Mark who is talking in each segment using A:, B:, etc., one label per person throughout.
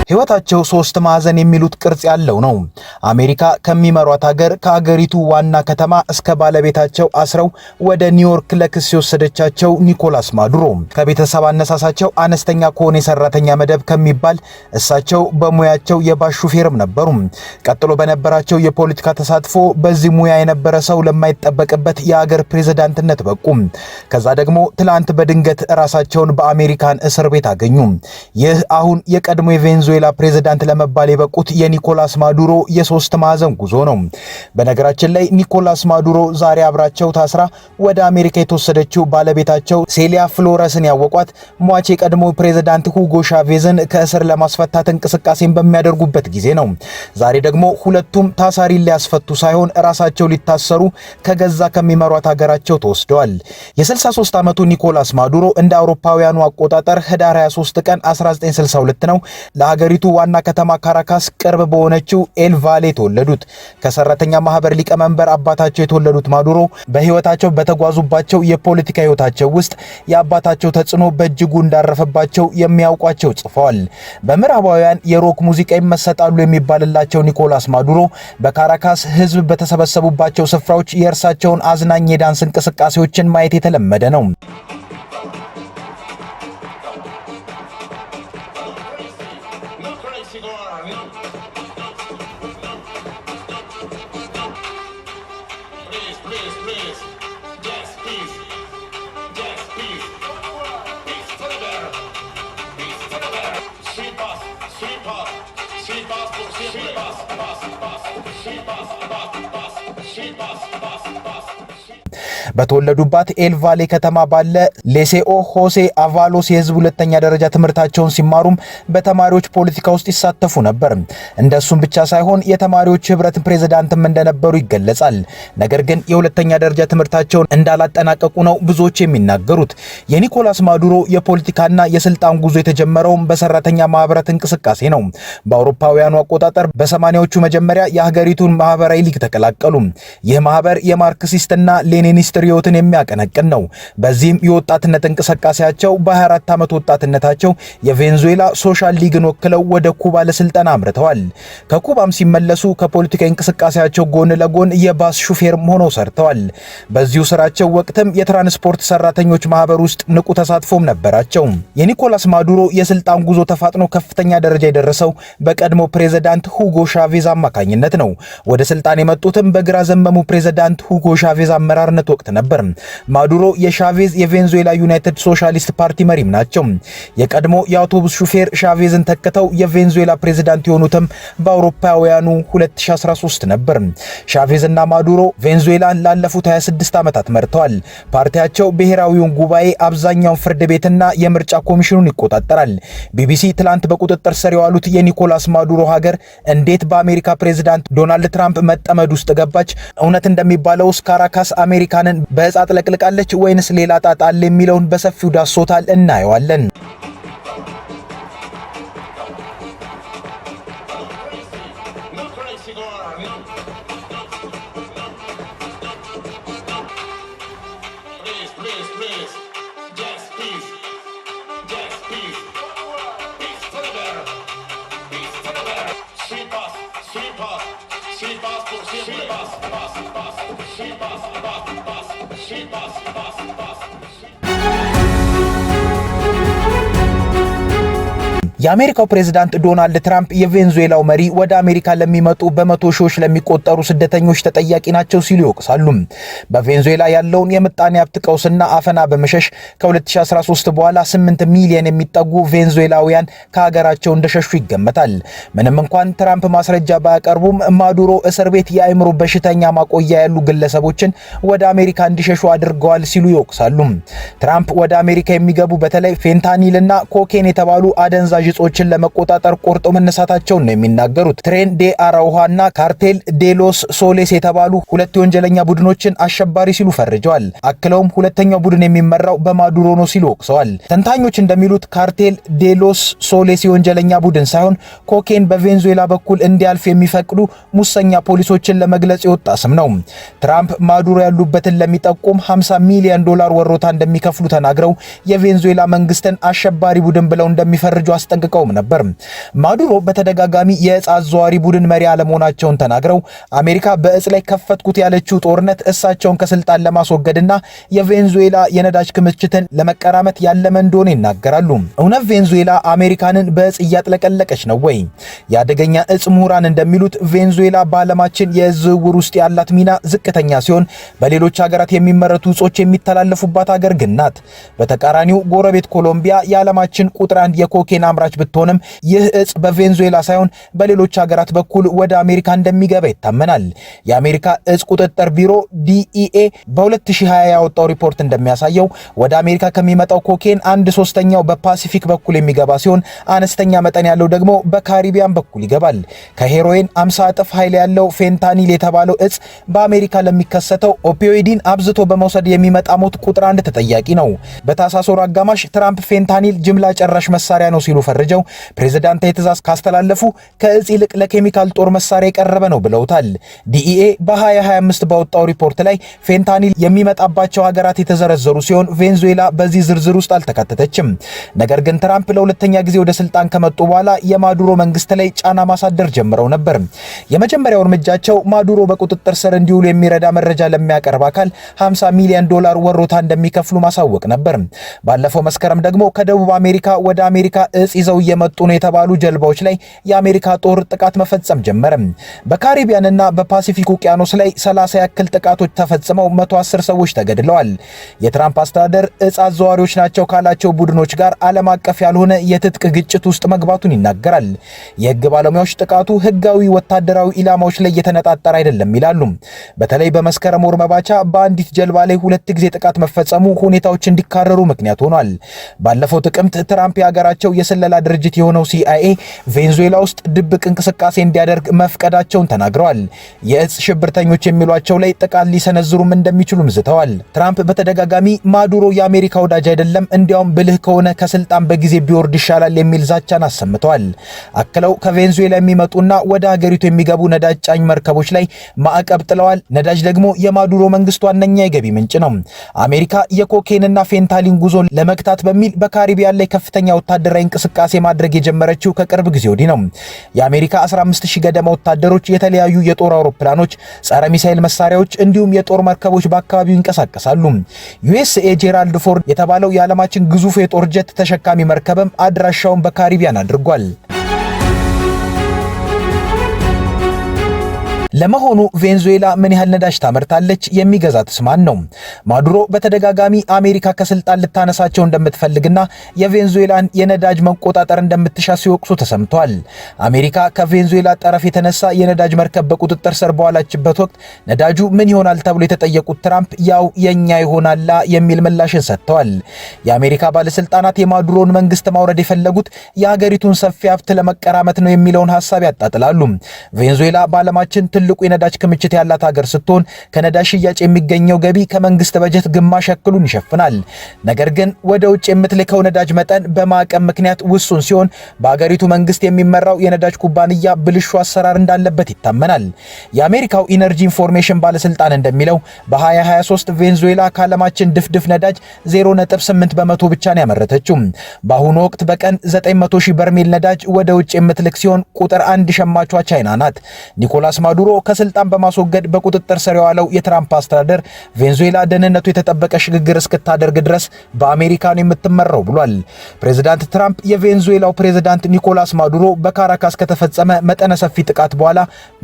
A: ህይወታቸው ሶስት ማዕዘን የሚሉት ቅርጽ ያለው ነው። አሜሪካ ከሚመሯት ሀገር ከሀገሪቱ ዋና ከተማ እስከ ባለቤታቸው አስረው ወደ ኒውዮርክ ለክስ የወሰደቻቸው ኒኮላስ ማዱሮ ከቤተሰብ አነሳሳቸው አነስተኛ ከሆነ የሰራተኛ መደብ ከሚባል እሳቸው በሙያቸው የባስ ሹፌርም ነበሩ። ቀጥሎ በነበራቸው የፖለቲካ ተሳትፎ በዚህ ሙያ የነበረ ሰው ለማይጠበቅበት የሀገር ፕሬዝዳንትነት በቁ። ከዛ ደግሞ ትላንት በድንገት ራሳቸውን በአሜሪካን እስር ቤት አገኙ። ይህ አሁን የቀድሞ የቬንዙዌላ ፕሬዝዳንት ለመባል የበቁት የኒኮላስ ማዱሮ የሶስት ማዕዘን ጉዞ ነው። በነገራችን ላይ ኒኮላስ ማዱሮ ዛሬ አብራቸው ታስራ ወደ አሜሪካ የተወሰደችው ባለቤታቸው ሴሊያ ፍሎረስን ያወቋት ሟች የቀድሞ ፕሬዝዳንት ሁጎ ሻቬዝን ከእስር ለማስፈታት እንቅስቃሴን በሚያደርጉበት ጊዜ ነው። ዛሬ ደግሞ ሁለቱም ታሳሪ ሊያስፈቱ ሳይሆን ራሳቸው ሊታሰሩ ከገዛ ከሚመሯት ሀገራቸው ተወስደዋል። የ63 ዓመቱ ኒኮላስ ማዱሮ እንደ አውሮፓውያኑ አቆጣጠር ህዳር 23 ቀን 1962 ነው ለሀገሪቱ ዋና ከተማ ካራካስ ቅርብ በሆነችው ኤል ቫሌ ተወለዱት። ከሰራተኛ ማህበር ሊቀመንበር አባታቸው የተወለዱት ማዱሮ በህይወታቸው በተጓዙባቸው የፖለቲካ ህይወታቸው ውስጥ የአባታቸው ተጽዕኖ በእጅጉ እንዳረፈባቸው የሚያውቋቸው ጽፈዋል። በምዕራባውያን የሮክ ሙዚቃ ይመሰጣሉ የሚባልላቸው ኒኮላስ ማዱሮ በካራካስ ህዝብ በተሰበሰቡባቸው ስፍራዎች የእርሳቸውን አዝናኝ የዳንስ እንቅስቃሴዎችን ማየት የተለመደ ነው። በተወለዱባት ኤል ቫሌ ከተማ ባለ ሌሴኦ ሆሴ አቫሎስ የህዝብ ሁለተኛ ደረጃ ትምህርታቸውን ሲማሩም በተማሪዎች ፖለቲካ ውስጥ ይሳተፉ ነበር። እንደሱም ብቻ ሳይሆን የተማሪዎች ህብረት ፕሬዝዳንትም እንደነበሩ ይገለጻል። ነገር ግን የሁለተኛ ደረጃ ትምህርታቸውን እንዳላጠናቀቁ ነው ብዙዎች የሚናገሩት። የኒኮላስ ማዱሮ የፖለቲካና የስልጣን ጉዞ የተጀመረው በሰራተኛ ማህበራት እንቅስቃሴ ነው። በአውሮፓውያኑ አቆጣጠር በ80ዎቹ መጀመሪያ የሀገሪቱን ማህበራዊ ሊግ ተቀላቀሉ። ይህ ማህበር የማርክሲስትና ሌኒኒስት ሪዮትን የሚያቀነቅን ነው። በዚህም የወጣትነት እንቅስቃሴያቸው በ24 ዓመት ወጣትነታቸው የቬንዙዌላ ሶሻል ሊግን ወክለው ወደ ኩባ ለስልጠና አምርተዋል። ከኩባም ሲመለሱ ከፖለቲካ እንቅስቃሴያቸው ጎን ለጎን የባስ ሹፌር ሆነው ሰርተዋል። በዚሁ ስራቸው ወቅትም የትራንስፖርት ሰራተኞች ማህበር ውስጥ ንቁ ተሳትፎም ነበራቸው። የኒኮላስ ማዱሮ የስልጣን ጉዞ ተፋጥኖ ከፍተኛ ደረጃ የደረሰው በቀድሞ ፕሬዝዳንት ሁጎ ሻቬዝ አማካኝነት ነው። ወደ ስልጣን የመጡትም በግራ ዘመሙ ፕሬዝዳንት ሁጎ ሻቬዝ አመራርነት ወቅት ነበር። ማዱሮ የሻቬዝ የቬንዙዌላ ዩናይትድ ሶሻሊስት ፓርቲ መሪም ናቸው። የቀድሞ የአውቶቡስ ሹፌር ሻቬዝን ተክተው የቬንዙዌላ ፕሬዝዳንት የሆኑትም በአውሮፓውያኑ 2013 ነበር። ሻቬዝና ማዱሮ ቬንዙዌላን ላለፉት 26 ዓመታት መርተዋል። ፓርቲያቸው ብሔራዊውን ጉባኤ፣ አብዛኛውን ፍርድ ቤትና የምርጫ ኮሚሽኑን ይቆጣጠራል። ቢቢሲ ትላንት በቁጥጥር ስር የዋሉት የኒኮላስ ማዱሮ ሀገር እንዴት በአሜሪካ ፕሬዝዳንት ዶናልድ ትራምፕ መጠመድ ውስጥ ገባች? እውነት እንደሚባለው ካራካስ አሜሪካንን በእጽ አጥለቅልቃለች ወይንስ ሌላ ጣጣ አለ የሚለውን በሰፊው ዳሶታል፣ እናየዋለን። የአሜሪካው ፕሬዝዳንት ዶናልድ ትራምፕ የቬንዙዌላው መሪ ወደ አሜሪካ ለሚመጡ በመቶ ሺዎች ለሚቆጠሩ ስደተኞች ተጠያቂ ናቸው ሲሉ ይወቅሳሉ። በቬንዙዌላ ያለውን የምጣኔ ሀብት ቀውስና አፈና በመሸሽ ከ2013 በኋላ 8 ሚሊዮን የሚጠጉ ቬንዙዌላውያን ከሀገራቸው እንደሸሹ ይገመታል። ምንም እንኳን ትራምፕ ማስረጃ ባያቀርቡም ማዱሮ እስር ቤት የአእምሮ በሽተኛ ማቆያ ያሉ ግለሰቦችን ወደ አሜሪካ እንዲሸሹ አድርገዋል ሲሉ ይወቅሳሉ። ትራምፕ ወደ አሜሪካ የሚገቡ በተለይ ፌንታኒልና ኮኬን የተባሉ አደንዛዥ እጾችን ለመቆጣጠር ቆርጦ መነሳታቸውን ነው የሚናገሩት። ትሬን ዴ አራውሃና ካርቴል ዴ ሎስ ሶሌስ የተባሉ ሁለት የወንጀለኛ ቡድኖችን አሸባሪ ሲሉ ፈርጀዋል። አክለውም ሁለተኛው ቡድን የሚመራው በማዱሮ ነው ሲሉ ወቅሰዋል። ተንታኞች እንደሚሉት ካርቴል ዴ ሎስ ሶሌስ የወንጀለኛ ቡድን ሳይሆን ኮኬን በቬንዙዌላ በኩል እንዲያልፍ የሚፈቅዱ ሙሰኛ ፖሊሶችን ለመግለጽ የወጣ ስም ነው። ትራምፕ ማዱሮ ያሉበትን ለሚጠቁም $50 ሚሊዮን ወሮታ እንደሚከፍሉ ተናግረው የቬንዙዌላ መንግስትን አሸባሪ ቡድን ብለው እንደሚፈርጁ አስጠንቅቀዋል። አስጠንቅቀውም ነበር። ማዱሮ በተደጋጋሚ የእጽ አዘዋሪ ቡድን መሪ አለመሆናቸውን ተናግረው አሜሪካ በእጽ ላይ ከፈትኩት ያለችው ጦርነት እሳቸውን ከስልጣን ለማስወገድና የቬንዙዌላ የነዳጅ ክምችትን ለመቀራመት ያለመ እንደሆነ ይናገራሉ። እውነት ቬንዙዌላ አሜሪካንን በእጽ እያጥለቀለቀች ነው ወይ? የአደገኛ እጽ ምሁራን እንደሚሉት ቬንዙዌላ በዓለማችን የእጽ ዝውውር ውስጥ ያላት ሚና ዝቅተኛ ሲሆን በሌሎች ሀገራት የሚመረቱ እጾች የሚተላለፉባት ሀገር ግን ናት። በተቃራኒው ጎረቤት ኮሎምቢያ የዓለማችን ቁጥር 1 የኮኬን አምራች ብትሆንም ይህ እጽ በቬንዙዌላ ሳይሆን በሌሎች ሀገራት በኩል ወደ አሜሪካ እንደሚገባ ይታመናል። የአሜሪካ እጽ ቁጥጥር ቢሮ DEA በ2020 ያወጣው ሪፖርት እንደሚያሳየው ወደ አሜሪካ ከሚመጣው ኮኬን 1/3 በፓሲፊክ በኩል የሚገባ ሲሆን አነስተኛ መጠን ያለው ደግሞ በካሪቢያን በኩል ይገባል። ከሄሮይን 50 እጥፍ ኃይል ያለው ፌንታኒል የተባለው እጽ በአሜሪካ ለሚከሰተው ኦፒዮይዲን አብዝቶ በመውሰድ የሚመጣ ሞት ቁጥር 1 ተጠያቂ ነው። በታህሳስ ወር አጋማሽ ትራምፕ ፌንታኒል ጅምላ ጨራሽ መሳሪያ ነው ሲሉ ፈርጀው ፕሬዝዳንታዊ ትዕዛዝ ካስተላለፉ ከእጽ ይልቅ ለኬሚካል ጦር መሳሪያ የቀረበ ነው ብለውታል። DEA በ2025 ባወጣው ሪፖርት ላይ ፌንታኒል የሚመጣባቸው ሀገራት የተዘረዘሩ ሲሆን ቬንዙዌላ በዚህ ዝርዝር ውስጥ አልተካተተችም። ነገር ግን ትራምፕ ለሁለተኛ ጊዜ ወደ ስልጣን ከመጡ በኋላ የማዱሮ መንግስት ላይ ጫና ማሳደር ጀምረው ነበር። የመጀመሪያው እርምጃቸው ማዱሮ በቁጥጥር ስር እንዲውሉ የሚረዳ መረጃ ለሚያቀርብ አካል $50 ሚሊዮን ወሮታ እንደሚከፍሉ ማሳወቅ ነበር። ባለፈው መስከረም ደግሞ ከደቡብ አሜሪካ ወደ አሜሪካ እጽ ይዘው እየመጡ ነው የተባሉ ጀልባዎች ላይ የአሜሪካ ጦር ጥቃት መፈጸም ጀመረ። በካሪቢያንና በፓሲፊክ ውቅያኖስ ላይ 30 ያክል ጥቃቶች ተፈጽመው 110 ሰዎች ተገድለዋል። የትራምፕ አስተዳደር እጽ አዘዋሪዎች ናቸው ካላቸው ቡድኖች ጋር ዓለም አቀፍ ያልሆነ የትጥቅ ግጭት ውስጥ መግባቱን ይናገራል። የህግ ባለሙያዎች ጥቃቱ ህጋዊ ወታደራዊ ኢላማዎች ላይ የተነጣጠረ አይደለም ይላሉ። በተለይ በመስከረም ወር መባቻ በአንዲት ጀልባ ላይ 2 ጊዜ ጥቃት መፈጸሙ ሁኔታዎች እንዲካረሩ ምክንያት ሆኗል። ባለፈው ጥቅምት ትራምፕ የሀገራቸው የስለላ ድርጅት የሆነው CIA ቬንዙዌላ ውስጥ ድብቅ እንቅስቃሴ እንዲያደርግ መፍቀዳቸውን ተናግረዋል። የእጽ ሽብርተኞች የሚሏቸው ላይ ጥቃት ሊሰነዝሩም እንደሚችሉም ዝተዋል። ትራምፕ በተደጋጋሚ ማዱሮ የአሜሪካ ወዳጅ አይደለም፣ እንዲያውም ብልህ ከሆነ ከስልጣን በጊዜ ቢወርድ ይሻላል የሚል ዛቻን አሰምተዋል። አክለው ከቬንዙዌላ የሚመጡና ወደ ሀገሪቱ የሚገቡ ነዳጅ ጫኝ መርከቦች ላይ ማዕቀብ ጥለዋል። ነዳጅ ደግሞ የማዱሮ መንግስት ዋነኛ የገቢ ምንጭ ነው። አሜሪካ የኮኬንና ፌንታሊን ጉዞ ለመግታት በሚል በካሪቢያን ላይ ከፍተኛ ወታደራዊ እንቅስቃሴ ማድረግ የጀመረችው ከቅርብ ጊዜ ወዲህ ነው። የአሜሪካ 15000 ገደማ ወታደሮች፣ የተለያዩ የጦር አውሮፕላኖች፣ ጸረ ሚሳኤል መሳሪያዎች እንዲሁም የጦር መርከቦች በአካባቢው ይንቀሳቀሳሉ። USA ጄራልድ ፎርድ የተባለው የዓለማችን ግዙፍ የጦር ጀት ተሸካሚ መርከብም አድራሻውን በካሪቢያን አድርጓል። ለመሆኑ ቬንዙዌላ ምን ያህል ነዳጅ ታመርታለች? የሚገዛትስ ማን ነው? ማዱሮ በተደጋጋሚ አሜሪካ ከስልጣን ልታነሳቸው እንደምትፈልግና የቬንዙዌላን የነዳጅ መቆጣጠር እንደምትሻ ሲወቅሱ ተሰምቷል። አሜሪካ ከቬንዙዌላ ጠረፍ የተነሳ የነዳጅ መርከብ በቁጥጥር ስር በዋላችበት ወቅት ነዳጁ ምን ይሆናል ተብሎ የተጠየቁት ትራምፕ ያው የኛ ይሆናላ የሚል ምላሽን ሰጥተዋል። የአሜሪካ ባለስልጣናት የማዱሮን መንግስት ማውረድ የፈለጉት የሀገሪቱን ሰፊ ሀብት ለመቀራመት ነው የሚለውን ሐሳብ ያጣጥላሉ። ቬንዙዌላ በዓለማችን ትልቁ የነዳጅ ክምችት ያላት ሀገር ስትሆን ከነዳጅ ሽያጭ የሚገኘው ገቢ ከመንግስት በጀት ግማሽ ያክሉን ይሸፍናል። ነገር ግን ወደ ውጭ የምትልከው ነዳጅ መጠን በማዕቀብ ምክንያት ውሱን ሲሆን በሀገሪቱ መንግስት የሚመራው የነዳጅ ኩባንያ ብልሹ አሰራር እንዳለበት ይታመናል። የአሜሪካው ኢነርጂ ኢንፎርሜሽን ባለስልጣን እንደሚለው በ2023 ቬንዙዌላ ከዓለማችን ድፍድፍ ነዳጅ 0.8 በመቶ ብቻ ነው ያመረተችው። በአሁኑ ወቅት በቀን 900,000 በርሜል ነዳጅ ወደ ውጭ የምትልክ ሲሆን ቁጥር 1 ሸማቿ ቻይና ናት። ኒኮላስ ማዱሮ ከስልጣን በማስወገድ በቁጥጥር ስር የዋለው የትራምፕ አስተዳደር ቬንዙዌላ ደህንነቱ የተጠበቀ ሽግግር እስክታደርግ ድረስ በአሜሪካ ነው የምትመራው ብሏል። ፕሬዝዳንት ትራምፕ የቬንዙዌላው ፕሬዝዳንት ኒኮላስ ማዱሮ በካራካስ ከተፈጸመ መጠነ ሰፊ ጥቃት በኋላ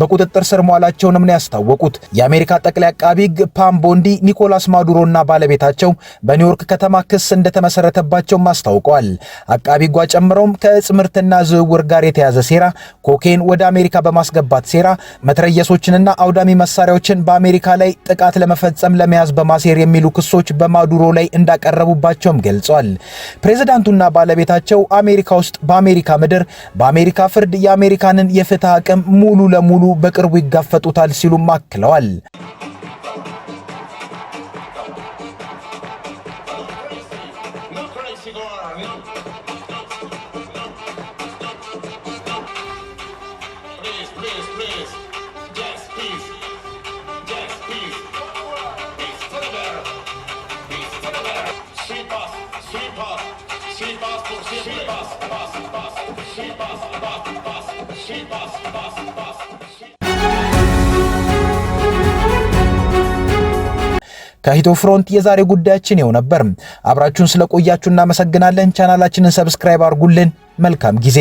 A: በቁጥጥር ስር መዋላቸውንም ነው ያስታወቁት። የአሜሪካ ጠቅላይ አቃቢ ሕግ ፓም ቦንዲ ኒኮላስ ማዱሮና ባለቤታቸው በኒውዮርክ ከተማ ክስ እንደተመሰረተባቸው አስታውቀዋል። አቃቢ ሕጓ ጨምረውም ከእጽ ምርትና ዝውውር ጋር የተያዘ ሴራ፣ ኮኬን ወደ አሜሪካ በማስገባት ሴራ፣ መትረየሶችንና አውዳሚ መሳሪያዎችን በአሜሪካ ላይ ጥቃት ለመፈጸም ለመያዝ በማሴር የሚሉ ክሶች በማዱሮ ላይ እንዳቀረቡባቸውም ገልጸዋል። ፕሬዝዳንቱና ባለቤታቸው አሜሪካ ውስጥ በአሜሪካ ምድር በአሜሪካ ፍርድ የአሜሪካንን የፍትህ አቅም ሙሉ ለሙሉ በቅርቡ ይጋፈጡታል ሲሉም አክለዋል።
B: Sweet boss, sweet boss, sweet boss, sweet boss, boss, boss.
A: ከኢትዮ ፍሮንት የዛሬ ጉዳያችን ይኸው ነበር። አብራችሁን ስለቆያችሁ እናመሰግናለን። ቻናላችንን ሰብስክራይብ አድርጉልን። መልካም ጊዜ